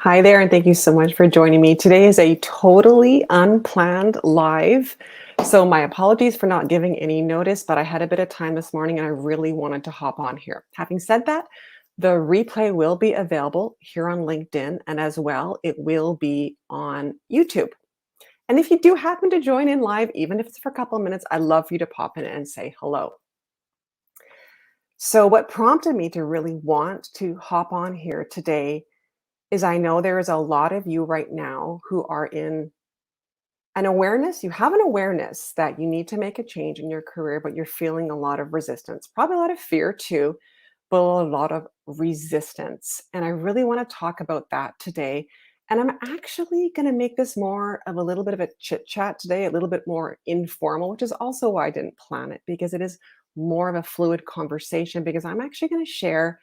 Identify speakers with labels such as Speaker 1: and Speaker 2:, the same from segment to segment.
Speaker 1: Hi there, and thank you so much for joining me. Today is a totally unplanned live. So, my apologies for not giving any notice, but I had a bit of time this morning and I really wanted to hop on here. Having said that, the replay will be available here on LinkedIn, and as well, it will be on YouTube. And if you do happen to join in live, even if it's for a couple of minutes, I'd love for you to pop in and say hello. So, what prompted me to really want to hop on here today is I know there is a lot of you right now who are in an awareness. You have an awareness that you need to make a change in your career, but you're feeling a lot of resistance, probably a lot of fear too, but a lot of resistance. And I really want to talk about that today. And I'm actually going to make this more of a little bit of a chit chat today, a little bit more informal, which is also why I didn't plan it, because it is more of a fluid conversation, because I'm actually going to share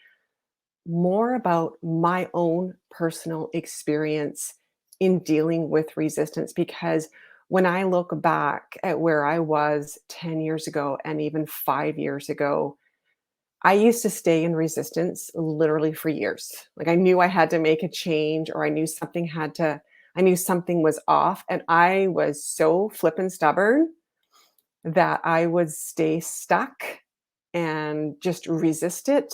Speaker 1: more about my own personal experience in dealing with resistance. Because when I look back at where I was 10 years ago and even 5 years ago, I used to stay in resistance literally for years. Like I knew I had to make a change, or I knew something was off. And I was so flippin' stubborn that I would stay stuck and just resist it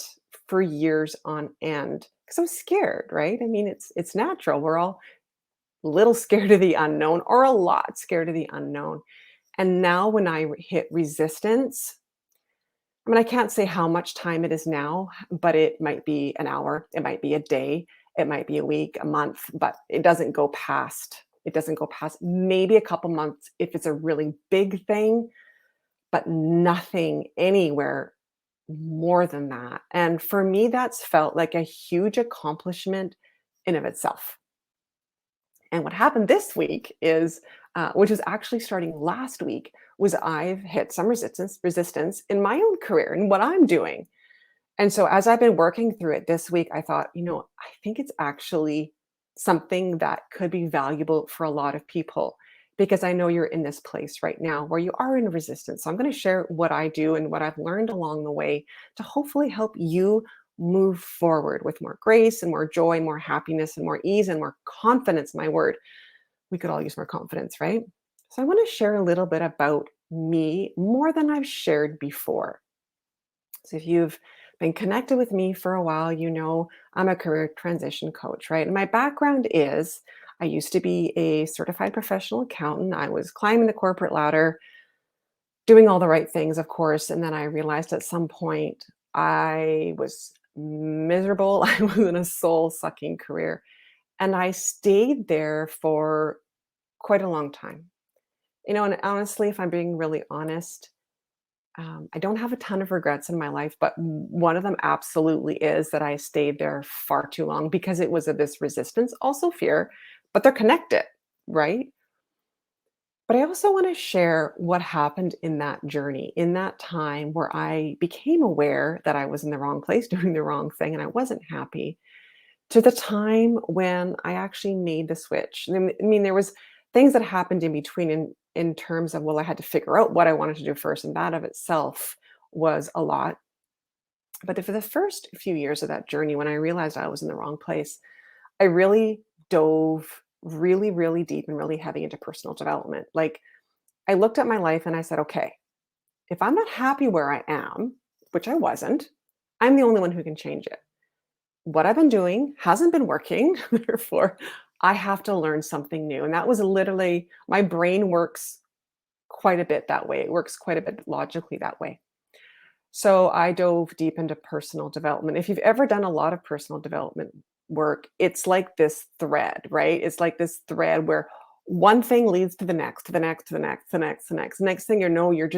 Speaker 1: for years on end because I was scared, right? I mean, it's natural. We're all a little scared of the unknown, or a lot scared of the unknown. And now when hit resistance, I mean, I can't say how much time it is now, but it might be an hour, it might be a day, it might be a week, a month, but it doesn't go past maybe a couple months if it's a really big thing, but nothing anywhere more than that. And for me, that's felt like a huge accomplishment in of itself. And what happened this week is, which was actually starting last week, was I've hit some resistance in my own career and what I'm doing. And so as I've been working through it this week, I thought, I think it's actually something that could be valuable for a lot of people, because I know you're in this place right now where you are in resistance. So I'm going to share what I do and what I've learned along the way to hopefully help you move forward with more grace and more joy, more happiness and more ease and more confidence. My word, we could all use more confidence, right? So I want to share a little bit about me more than I've shared before. So if you've been connected with me for a while, you know I'm a career transition coach, right? And my background is I used to be a certified professional accountant. I was climbing the corporate ladder, doing all the right things, of course. And then I realized at some point I was miserable. I was in a soul sucking career. And I stayed there for quite a long time. And honestly, if I'm being really honest, I don't have a ton of regrets in my life, but one of them absolutely is that I stayed there far too long because it was of this resistance, also fear, but they're connected, right? But I also want to share what happened in that journey, in that time where I became aware that I was in the wrong place, doing the wrong thing, and I wasn't happy, to the time when I actually made the switch. I mean, there was things that happened in between in terms of, well, I had to figure out what I wanted to do first, and that of itself was a lot. But for the first few years of that journey, when I realized I was in the wrong place, I really dove really, really deep and really heavy into personal development. Like I looked at my life and I said, okay, if I'm not happy where I am, which I wasn't, I'm the only one who can change it. What I've been doing hasn't been working. Therefore, I have to learn something new. And that was literally, my brain works quite a bit that way. It works quite a bit logically that way. So I dove deep into personal development. If you've ever done a lot of personal development work, it's like this thread, right? It's like this thread where one thing leads to the next, to the next, to the next, to the next, to the next. Next thing you know, you're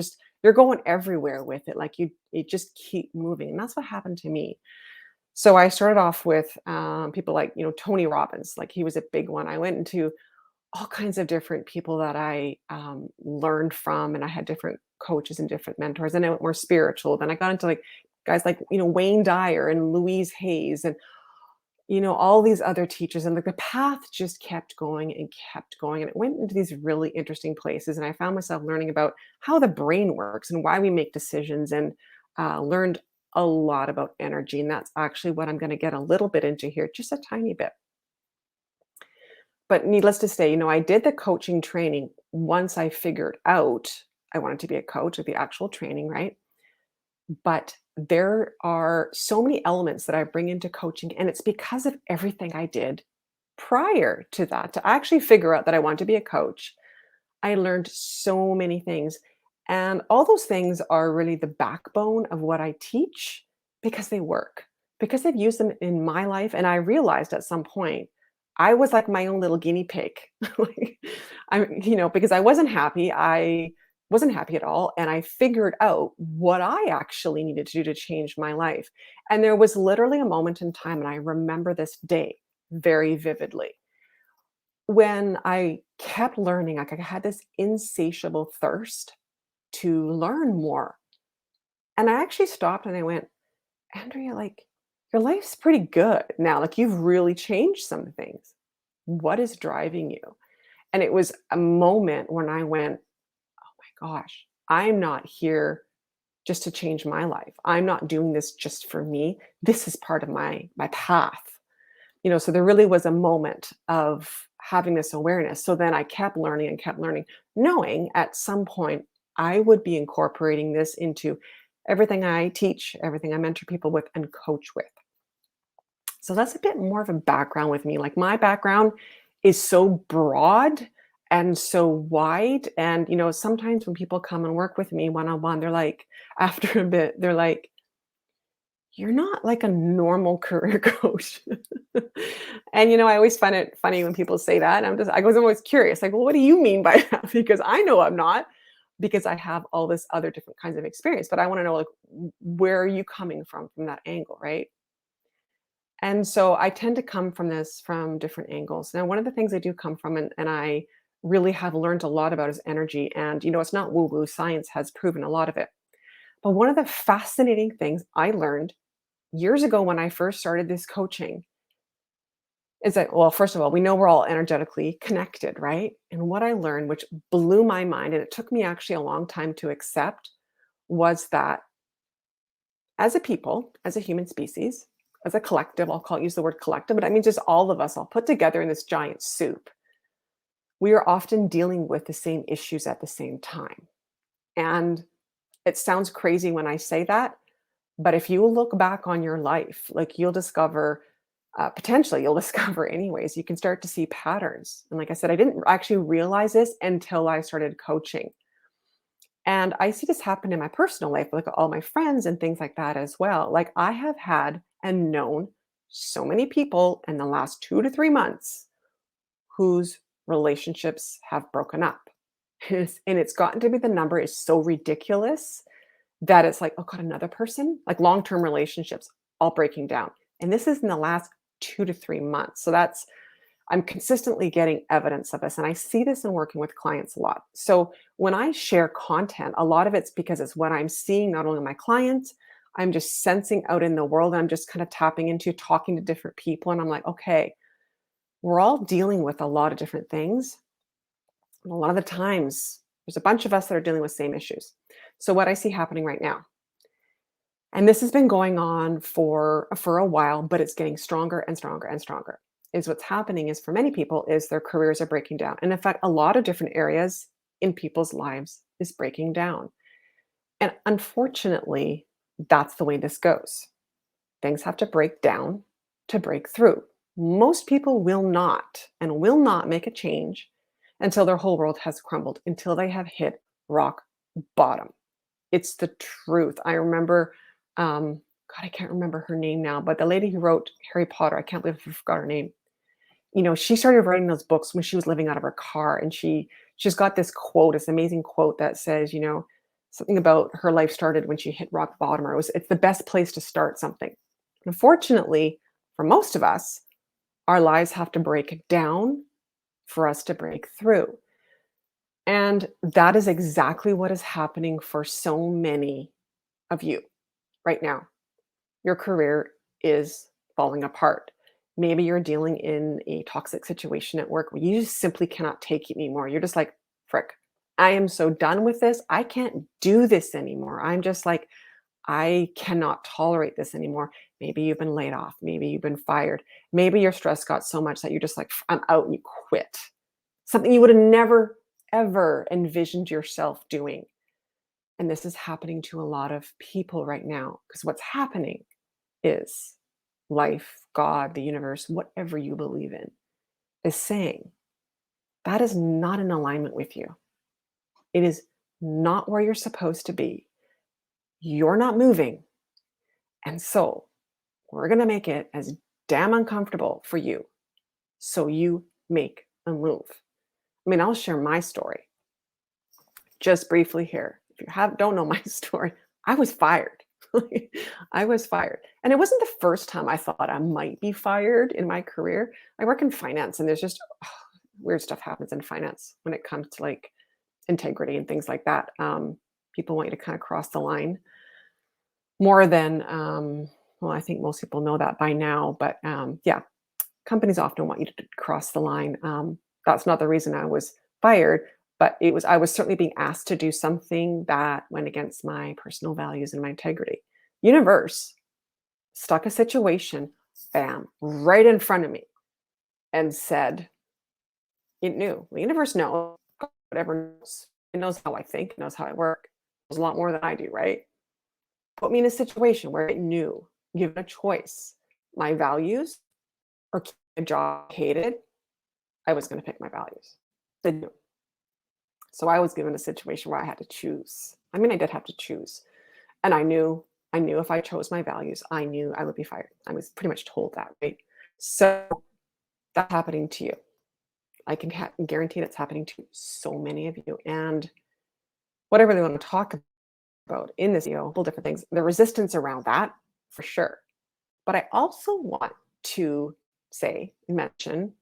Speaker 1: going everywhere with it. Like you just keep moving. And that's what happened to me. So I started off with people like, Tony Robbins, like he was a big one. I went into all kinds of different people that I learned from, and I had different coaches and different mentors. And I went more spiritual. Then I got into like guys like, Wayne Dyer and Louise Hayes and, all these other teachers. And like the path just kept going and kept going. And it went into these really interesting places. And I found myself learning about how the brain works and why we make decisions, and learned a lot about energy. And that's actually what I'm going to get a little bit into here, just a tiny bit. But needless to say, I did the coaching training once I figured out I wanted to be a coach with the actual training, right? But there are so many elements that I bring into coaching, and it's because of everything I did prior to that to actually figure out that I want to be a coach. I learned so many things. And all those things are really the backbone of what I teach because they work, because I've used them in my life. And I realized at some point, I was like my own little guinea pig. Like, because I wasn't happy. I wasn't happy at all. And I figured out what I actually needed to do to change my life. And there was literally a moment in time, and I remember this day very vividly when I kept learning, like I had this insatiable thirst to learn more. And I actually stopped and I went, Andrea, like your life's pretty good now. Like you've really changed some things. What is driving you? And it was a moment when I went, oh my gosh, I'm not here just to change my life. I'm not doing this just for me. This is part of my path. So there really was a moment of having this awareness. So then I kept learning and kept learning, knowing at some point I would be incorporating this into everything I teach, everything I mentor people with and coach with. So that's a bit more of a background with me. Like my background is so broad and so wide. And, sometimes when people come and work with me one on one, they're like, after a bit, they're like, you're not like a normal career coach. And I always find it funny when people say that. I was always curious, like, well, what do you mean by that? Because I know I'm not, because I have all this other different kinds of experience. But I want to know, like, where are you coming from that angle, right? And so I tend to come from this from different angles. Now, one of the things I do come from, and I really have learned a lot about, is energy. And it's not woo-woo. Science has proven a lot of it. But one of the fascinating things I learned years ago when I first started this coaching is that, well, first of all, we know we're all energetically connected, right? And what I learned, which blew my mind, and it took me actually a long time to accept, was that as a people, as a human species, as a collective, use the word collective, but I mean just all of us all put together in this giant soup, we are often dealing with the same issues at the same time. And it sounds crazy when I say that, but if you look back on your life, like you'll discover, potentially you'll discover anyways, you can start to see patterns. And like I said, I didn't actually realize this until I started coaching. And I see this happen in my personal life, like all my friends and things like that as well. Like I have had and known so many people in the last 2 to 3 months whose relationships have broken up. And it's gotten to be, the number is so ridiculous that it's like, oh God, another person, like long-term relationships all breaking down. And this is in the last 2 to 3 months. So I'm consistently getting evidence of this. And I see this in working with clients a lot. So when I share content, a lot of it's because it's what I'm seeing, not only my clients, I'm just sensing out in the world. And I'm just kind of tapping into talking to different people. And I'm like, okay, we're all dealing with a lot of different things. And a lot of the times, there's a bunch of us that are dealing with same issues. So what I see happening right now, and this has been going on for a while, but it's getting stronger and stronger and stronger, is what's happening is, for many people, is their careers are breaking down. And in fact, a lot of different areas in people's lives is breaking down. And unfortunately, that's the way this goes. Things have to break down to break through. Most people will not make a change until their whole world has crumbled, until they have hit rock bottom. It's the truth. I remember, God, I can't remember her name now, but the lady who wrote Harry Potter, I can't believe I forgot her name. She started writing those books when she was living out of her car, and she's got this quote, this amazing quote that says, something about her life started when she hit rock bottom, or it's the best place to start something. Unfortunately, for most of us, our lives have to break down for us to break through. And that is exactly what is happening for so many of you right now. Your career is falling apart. Maybe you're dealing in a toxic situation at work where you just simply cannot take it anymore. You're just like, frick, I am so done with this. I can't do this anymore. I'm just like, I cannot tolerate this anymore. Maybe you've been laid off. Maybe you've been fired. Maybe your stress got so much that you're just like, I'm out, and you quit. Something you would have never, ever envisioned yourself doing. And this is happening to a lot of people right now because what's happening is life, God, the universe, whatever you believe in, is saying that is not in alignment with you. It is not where you're supposed to be. You're not moving. And so we're going to make it as damn uncomfortable for you so you make a move. I mean, I'll share my story just briefly here. If you don't know my story, I was fired. I was fired. And it wasn't the first time I thought I might be fired in my career. I work in finance and there's just weird stuff happens in finance when it comes to like integrity and things like that. People want you to kind of cross the line more than, well, I think most people know that by now, but yeah, companies often want you to cross the line. That's not the reason I was fired, but I was certainly being asked to do something that went against my personal values and my integrity. Universe stuck a situation, bam, right in front of me and said, it knew. The universe knows, whatever knows. It knows how I think, it knows how I work. It knows a lot more than I do, right? Put me in a situation where it knew, given a choice, my values or keep a job I hated, I was going to pick my values. They knew. So I was given a situation where I had to choose. I mean, I did have to choose. And I knew if I chose my values, I knew I would be fired. I was pretty much told that, right? So that's happening to you. I can guarantee that's happening to so many of you. And whatever they want to talk about in this video, couple different things, the resistance around that for sure. But I also want to mention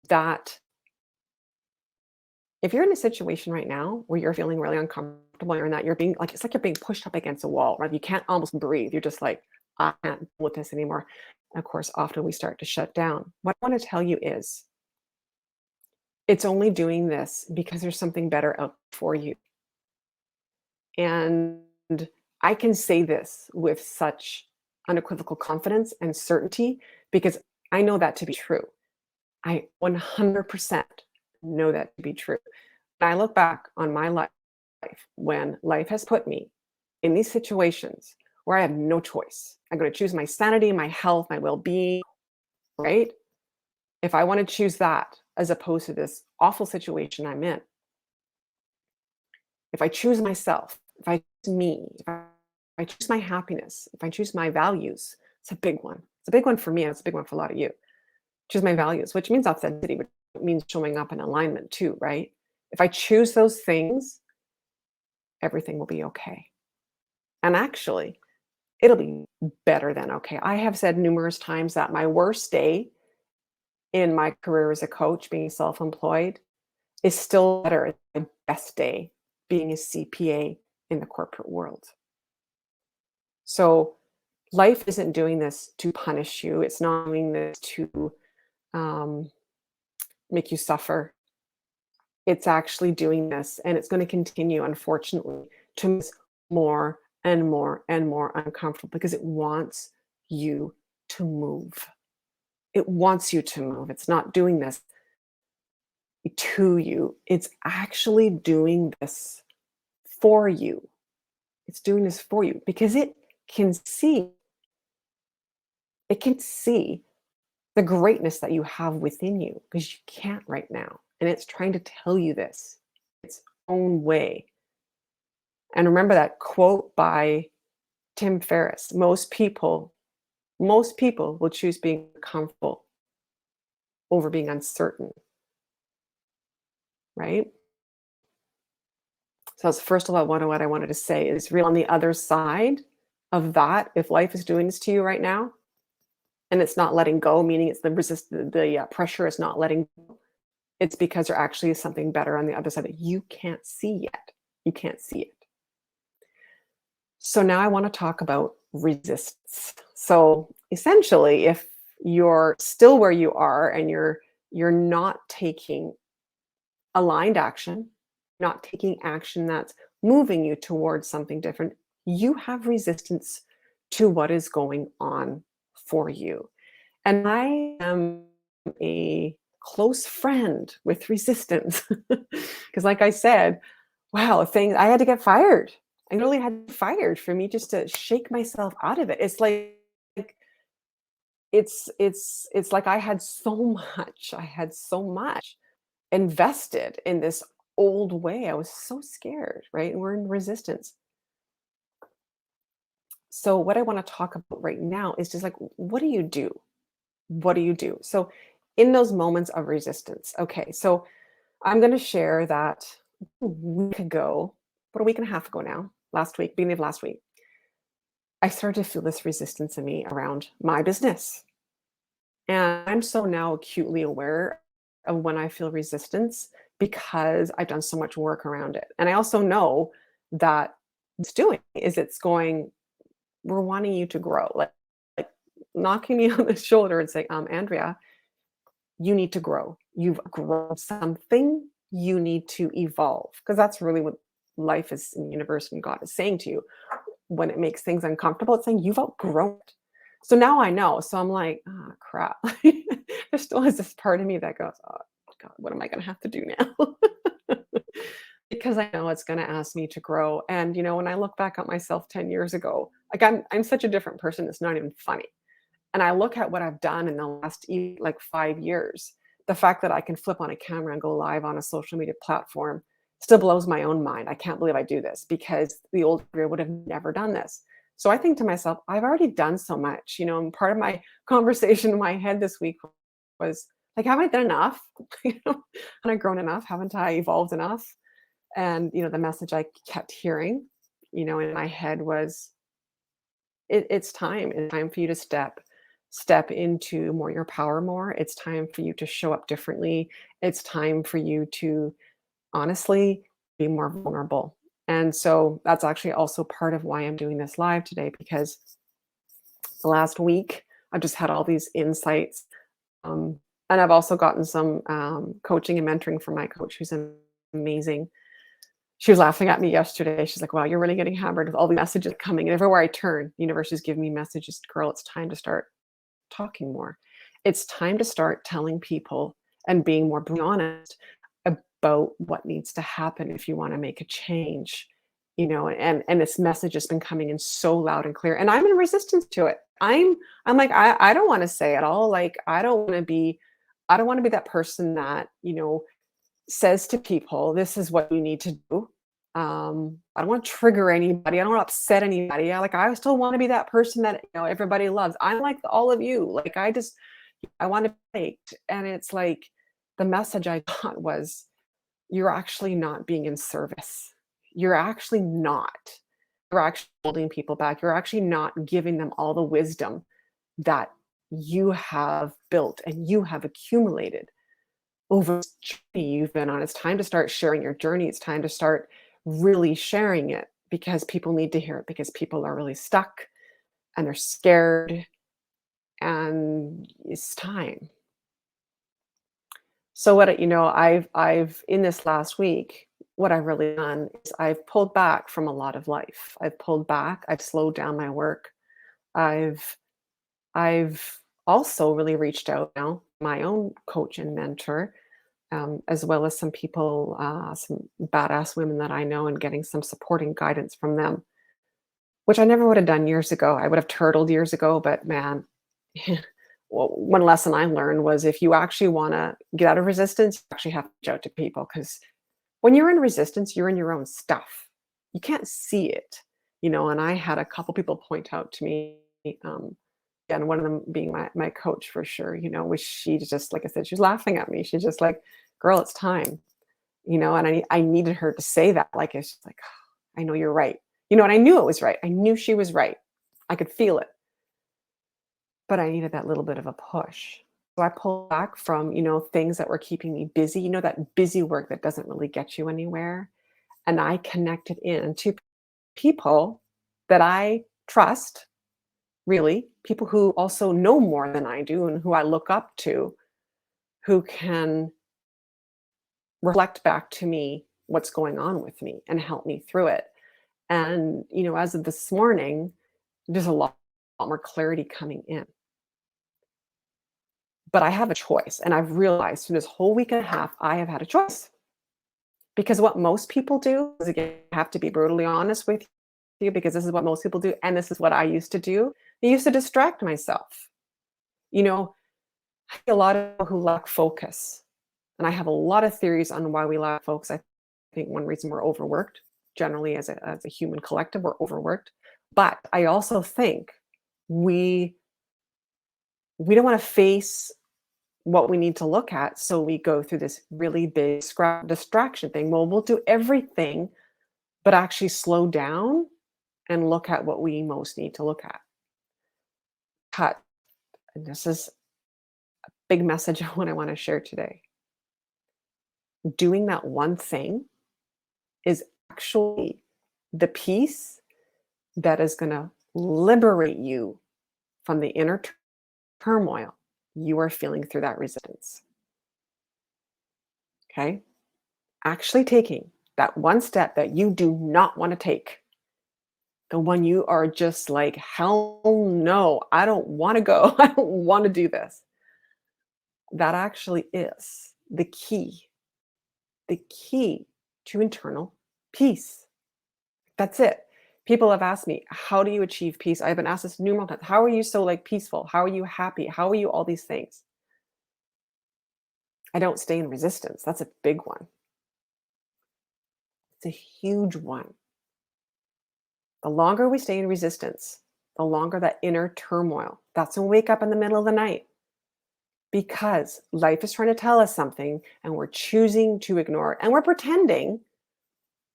Speaker 1: that if you're in a situation right now where you're feeling really uncomfortable and that you're being like, it's like you're being pushed up against a wall, right? You can't almost breathe. You're just like, I can't deal with this anymore. And of course, often we start to shut down. What I want to tell you is it's only doing this because there's something better out for you. And I can say this with such unequivocal confidence and certainty because I know that to be true. I 100% know that to be true. When I look back on my life, when life has put me in these situations where I have no choice, I'm going to choose my sanity, my health, my well being, right? If I want to choose that as opposed to this awful situation I'm in, if I choose myself, if I choose me, if I choose my happiness, if I choose my values, it's a big one. It's a big one for me, and it's a big one for a lot of you. Choose my values, which means authenticity, which means showing up in alignment too, right? If I choose those things, everything will be okay. And actually, it'll be better than okay. I have said numerous times that my worst day in my career as a coach, being self employed, is still better than my best day being a CPA in the corporate world. So life isn't doing this to punish you. It's not doing this to um, make you suffer. It's actually doing this, and it's going to continue, unfortunately, to make us more and more and more uncomfortable because it wants you to move. It wants you to move. It's not doing this to you. It's actually doing this for you. It's doing this for you because can see, it can see the greatness that you have within you because you can't right now. And it's trying to tell you this its own way. And remember that quote by Tim Ferriss, most people will choose being comfortable over being uncertain, right? So that's first of all, what I wanted to say is real on the other side of that. If life is doing this to you right now, and it's not letting go, meaning it's the pressure is not letting go, it's because there actually is something better on the other side that you can't see yet. You can't see it. So now I want to talk about resistance. So essentially, if you're still where you are and you're not taking aligned action, not taking action that's moving you towards something different, You have resistance to what is going on for you. And I am a close friend with resistance. Because, like I said, wow, things I had to get fired. I really had to get fired for me just to shake myself out of it. It's like it's like I had so much invested in this old way. I was so scared, right? And we're in resistance. So what I want to talk about right now is just like, what do you do? What do you do? So in those moments of resistance, okay, so I'm going to share that a week ago, about a week and a half ago now, last week, beginning of last week, I started to feel this resistance in me around my business. And I'm so now acutely aware of when I feel resistance because I've done so much work around it. And I also know that it's doing is it's going, we're wanting you to grow, like knocking me on the shoulder and saying, Andrea, you need to grow. You've grown something. You need to evolve because that's really what life is in the universe and God is saying to you. When it makes things uncomfortable, it's saying you've outgrown it. So now I know. So I'm like, oh crap. There still is this part of me that goes, oh God, what am I going to have to do now? Because I know it's going to ask me to grow. And when I look back at myself 10 years ago, like I'm such a different person. It's not even funny. And I look at what I've done in the last like 5 years. The fact that I can flip on a camera and go live on a social media platform still blows my own mind. I can't believe I do this because the old career would have never done this. So I think to myself, I've already done so much, and part of my conversation in my head this week was like, haven't I done enough? Haven't I grown enough? Haven't I evolved enough? And the message I kept hearing, in my head was, it's time. It's time for you to step into more your power more. It's time for you to show up differently. It's time for you to honestly be more vulnerable. And so that's actually also part of why I'm doing this live today because the last week I've just had all these insights. And I've also gotten some coaching and mentoring from my coach, who's amazing. She was laughing at me yesterday. She's like, wow, you're really getting hammered with all the messages coming. And everywhere I turn, the universe is giving me messages. Girl, it's time to start talking more. It's time to start telling people and being more honest about what needs to happen if you want to make a change. And this message has been coming in so loud and clear. And I'm in resistance to it. I'm like, I don't want to say it all. Like, I don't want to be that person that, says to people, this is what you need to do. I don't want to trigger anybody. I don't want to upset anybody. I still want to be that person that everybody loves. I'm like all of you. Like I want to be liked. And it's like the message I got was, you're actually not being in service. You're actually not. You're actually holding people back. You're actually not giving them all the wisdom that you have built and you have accumulated over this journey you've been on. It's time to start sharing your journey. It's time to start really sharing it because people need to hear it because people are really stuck and they're scared and it's time. So I've in this last week, what I've really done is I've pulled back from a lot of life. I've pulled back, I've slowed down my work. I've I've also really reached out now, my own coach and mentor, as well as some people, some badass women that I know, and getting some supporting guidance from them, which I never would have done years ago. I would have turtled years ago, but man, well, one lesson I learned was if you actually want to get out of resistance, you actually have to reach out to people because when you're in resistance, you're in your own stuff. You can't see it, and I had a couple people point out to me, and one of them being my coach for sure, was she just, like I said, she was laughing at me. She's just like, girl, it's time, and I needed her to say that. Like, it's just like, I know you're right. And I knew it was right. I knew she was right. I could feel it, but I needed that little bit of a push. So I pulled back from, things that were keeping me busy, that busy work that doesn't really get you anywhere. And I connected in to people that I trust, really, people who also know more than I do and who I look up to, who can reflect back to me what's going on with me and help me through it. And, as of this morning, there's a lot more clarity coming in. But I have a choice. And I've realized through this whole week and a half, I have had a choice. Because what most people do is, again, I have to be brutally honest with you because this is what most people do. And this is what I used to do. I used to distract myself. You know, a lot of people who lack focus. And I have a lot of theories on why we lack focus. I think one reason we're overworked, generally as a human collective, we're overworked. But I also think we we don't want to face what we need to look at. So we go through this really big distraction thing. Well, we'll do everything, but actually slow down and look at what we most need to look at. Cut. And this is a big message of what I want to share today. Doing that one thing is actually the piece that is going to liberate you from the inner turmoil you are feeling through that resistance. Okay? Actually taking that one step that you do not want to take, the one you are just like, hell no, I don't want to go. I don't want to do this. That actually is the key to internal peace. That's it. People have asked me, how do you achieve peace? I've been asked this numerous times. How are you so peaceful? How are you happy? How are you all these things? I don't stay in resistance. That's a big one. It's a huge one. The longer we stay in resistance, the longer that inner turmoil. That's when we wake up in the middle of the night because life is trying to tell us something and we're choosing to ignore it and we're pretending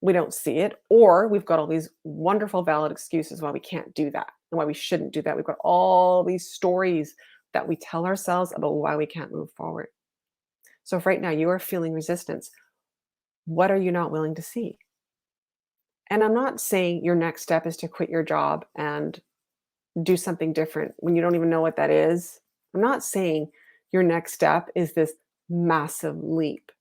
Speaker 1: we don't see it, or we've got all these wonderful valid excuses why we can't do that and why we shouldn't do that. We've got all these stories that we tell ourselves about why we can't move forward. So if right now you are feeling resistance, what are you not willing to see? And I'm not saying your next step is to quit your job and do something different when you don't even know what that is. I'm not saying your next step is this massive leap.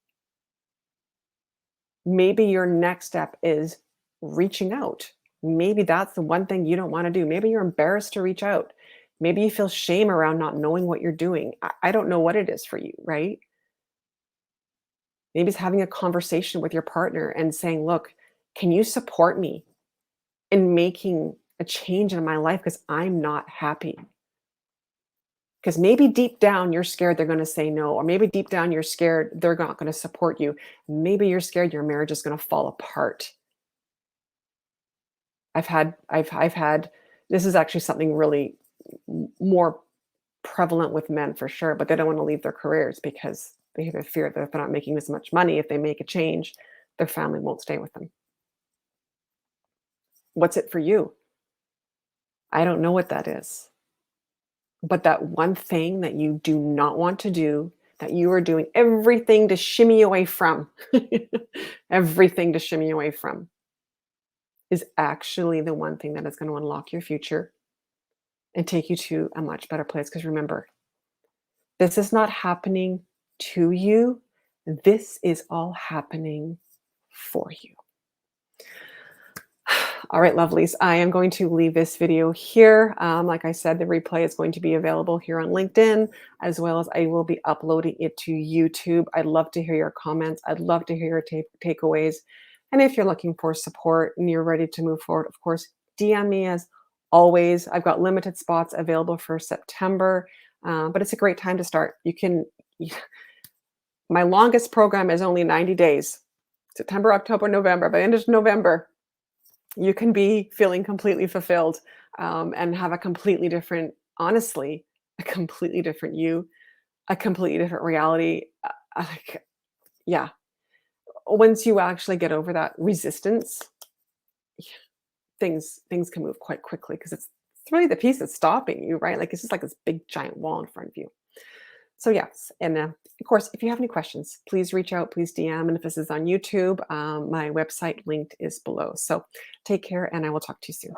Speaker 1: Maybe your next step is reaching out. Maybe that's the one thing you don't want to do. Maybe you're embarrassed to reach out. Maybe you feel shame around not knowing what you're doing. I don't know what it is for you, right? Maybe it's having a conversation with your partner and saying, look, can you support me in making a change in my life because I'm not happy? Because maybe deep down you're scared they're going to say no, or maybe deep down you're scared they're not going to support you. Maybe you're scared your marriage is going to fall apart. I've had this is actually something really more prevalent with men for sure, but they don't want to leave their careers because they have a fear that if they're not making as much money, if they make a change, their family won't stay with them. What's it for you? I don't know what that is. But that one thing that you do not want to do, that you are doing everything to shimmy away from, everything to shimmy away from, is actually the one thing that is going to unlock your future and take you to a much better place. Because remember, this is not happening to you. This is all happening for you. All right, lovelies, I am going to leave this video here. Like I said, the replay is going to be available here on LinkedIn, as well as I will be uploading it to YouTube. I'd love to hear your comments. I'd love to hear your takeaways. And if you're looking for support and you're ready to move forward, of course, DM me as always. I've got limited spots available for September, but it's a great time to start. My longest program is only 90 days, September, October, November. By the end of November, you can be feeling completely fulfilled and have a completely different, honestly, a completely different you, a completely different reality. Yeah. Once you actually get over that resistance, things can move quite quickly because it's really the piece that's stopping you, right? Like it's just like this big giant wall in front of you. So yes, and of course, if you have any questions, please reach out, please DM. And if this is on YouTube, my website linked is below. So take care and I will talk to you soon.